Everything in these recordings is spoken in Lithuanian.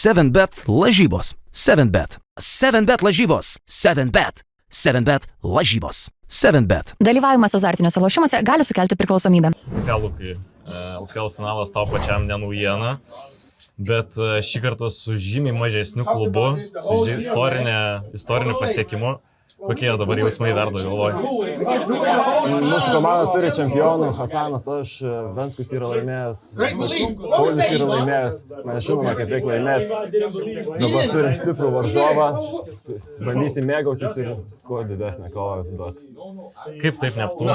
7bet lažybos. 7bet. 7bet lažybos. 7bet. 7bet lažybos. 7bet. Dalyvavimas azartiniuose lošimuose gali sukelti priklausomybę. Ką, Lukai, LKL finalas tau pačiam ne naujiena, bet šį kartą su žymiai mažesniu klubu, su istoriniu pasiekimu. Kokie dabar jausmai verda galvoj? Mūsų komanda turi čempionų, Hasanas, aš, Venskus yra laimėjęs, Paulius yra laimėjęs, mes žinome, kad reikia laimėti. Dabar turim stiprų varžovą, bandysim mėgautis ir kuo didesnę kovą duoti. Kaip taip Neptūną?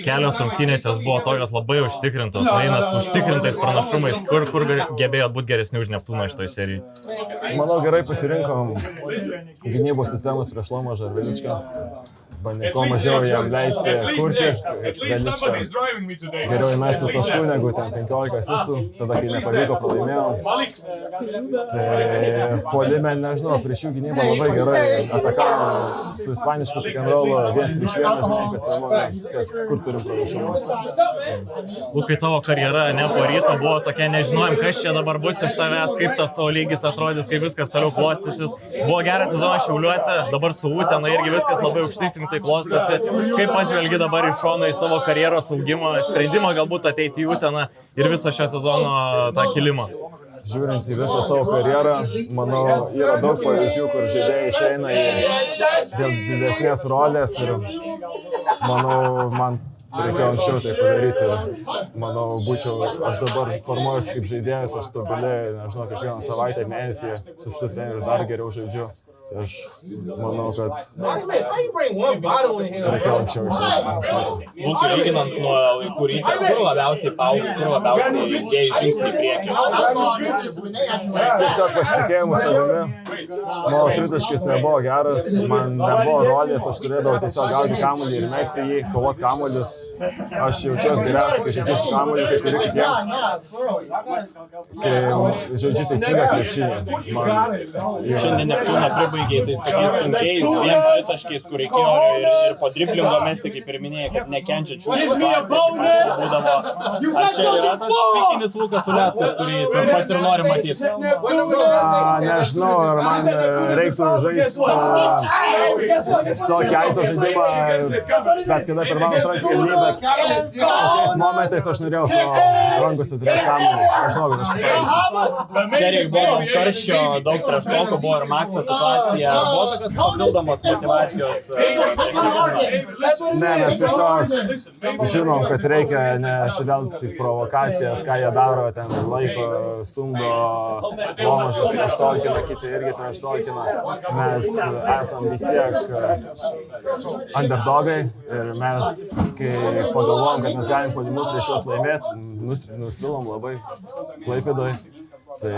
Kelios rungtynės jos buvo tokios labai užtikrintos, einat užtikrintais pranašumais, kur gebėjot būti geresni už Neptūną šitoj serijai? Manau, gerai pasirinkom gynybos sistemas prieš Lomą Žarveličką. Bandė kuo mažiau jam leisti kurti. Geriau įmestų taškų negu ten 15 asistų, tada kai nepavyko pralaimėjom. Tai puolime, nežinau, prieš jų gynybą labai gerai atakavo su ispanišku pick and rollu, 1-1, žinai, kur turim pranašumą. Lukai, tavo karjera ne po ryto buvo tokia, nežinojom, kas čia dabar bus iš tavęs, kaip tas tavo lygis atrodys, kaip viskas toliau klostysis. Buvo geras sezonas Šiauliuose, dabar su Utena irgi viskas labai užtikrintai klostosi. Kaip atžvelgi dabar iš šono į savo karjeros augimą, sprendimą galbūt ateiti į Uteną ir visą šio sezono tą kilimą? Žiūrint į visą savo karjerą, manau, yra daug pavyzdžių, kur žaidėjai išeina dėl didesnės rolės ir manau, man reikėjo anksčiau tai padaryti. Manau, aš dabar formuojuosi kaip žaidėjas, aš tobulėju, nežinau, kiekvieną savaitę, mėnesį su šitu treneriu dar geriau žaidžiu. Tai aš manau, kad reikėjo anksčiau išeiti. Mūsų lyginant nuo laikų ryte, kur labiausiai paaugs, kur labiausiai dėjai žingsnį į priekį? Tiesiog pasitikėjimu savimi. Mano tritaškis nebuvo geras, man nebuvo rolės, aš turėdavau tiesiog gauti kamuolį ir mesti jį, kovoti kamuolius. Aš jaučiuosi geriausiai, kai žaidžiu su kamuoliu, kai kuri kitiems, kai žaidžiu teisingą krepšinį. Šiandien Neptūną pribaigė tais tokiais sunkiais 2 tritaškiais, kur reikėjo ir po driblingo mesti, kaip ir minėjai, kad nekenčia čiūrų situaciją, būdavo. Ar čia yra tas pikinis Lukas Uleckas, kurį pats ir nori matyti? Nežinau, ar man reiktų žaisti tokį aiso žaidimą, bet kada per mano trankelnį, bet tokiais momentais aš norėjau savo rankose turėti kamuolį. Aš žinau, kad aš papavysiu. Serijai buvo daug karščio, daug traštoko, buvo ir Makso situacija. Buvo tokios papildomos motivacijos prieš Neptūną? Ne, mes tiesiog žinom, kad reikia nesivelti provokacijas, ką jie daro, ten laiko stumdo, Lomažas traštolkina, kiti irgi traštolkina. Mes esam vis tiek underdogai ir mes, kai pagalvojom, kad mes galim puolimu prieš juos laimėti, nusvilom labai Klaipėdoj. Tai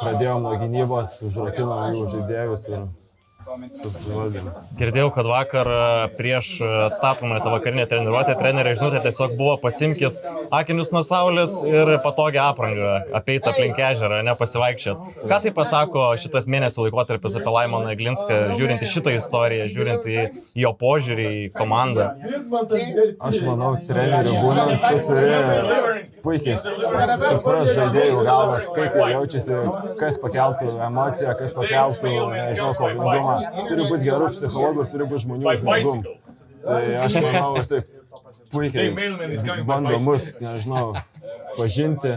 pradėjom nuo gynybos, užrakinom jų žaidėjus ir susivaldėm. Girdėjau, kad vakar prieš atstatomą tą vakarinę treniruotę trenerio žinutė tiesiog buvo pasimkit akinius nuo saulės ir patogią aprangą, apeit aplink ežerą, nepasivaikščiot. Ką tai pasako šitas mėnesio laikotarpis apie Laimoną Glinską, žiūrint į šitą istoriją, žiūrint į jo požiūrį į komandą? Aš manau, trenerių būnant, tu turi puikiai supras žaidėjų galvas, kaip jie jaučiasi, kas pakeltų emociją, kas pakeltų, nežinau, kovingumą. Turi būti gerų psichologų ir turi būti žmonių žmogum. Tai aš manau, jis taip puikiai bando mus, nežinau, pažinti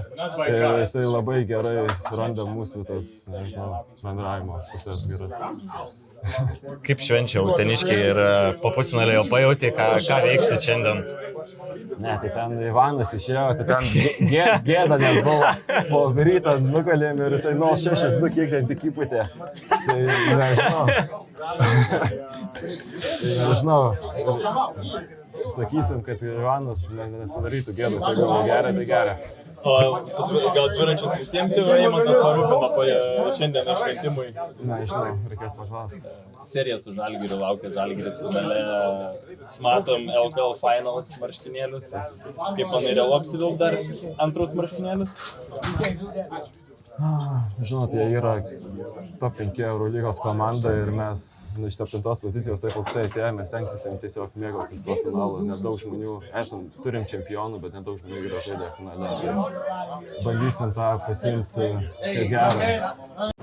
ir jisai labai gerai suranda mūsų tos, nežinau, bendravimo pusės geras. Kaip švenčia uteniškiai ir po pusfinalio pajauti, ką veiksit šiandien? Ne, tai ten Ivanas išėjo, tai ten gėda net buvo, po rytą nukalėm ir jisai 0-6-2 kiek ten tik įputė. Tai nežinau. Sakysim, kad Ivanas nesidarytų gėdos, jeigu geria, tai geria. O gal dviračius visiems jau Eimantas parūpino šiandien švietimui? Nežinau, reikės paklausti. Serija su Žalgiriu laukia, Žalgiris finale. Matom LKL Finals marškinėlius. Kaip manai, realu apsivilk dar antrus marškinėlius? Žinot, jie yra top 5 Eurolygos komanda ir mes iš 7 pozicijos taip aukštai atėjome, mes tenksim tiesiog mėgautis tuo finalu. Nedaug žmonių, turim čempionų, bet nedaug žmonių yra žaidė finale. Tai bandysim tą pasiimti kaip gerą.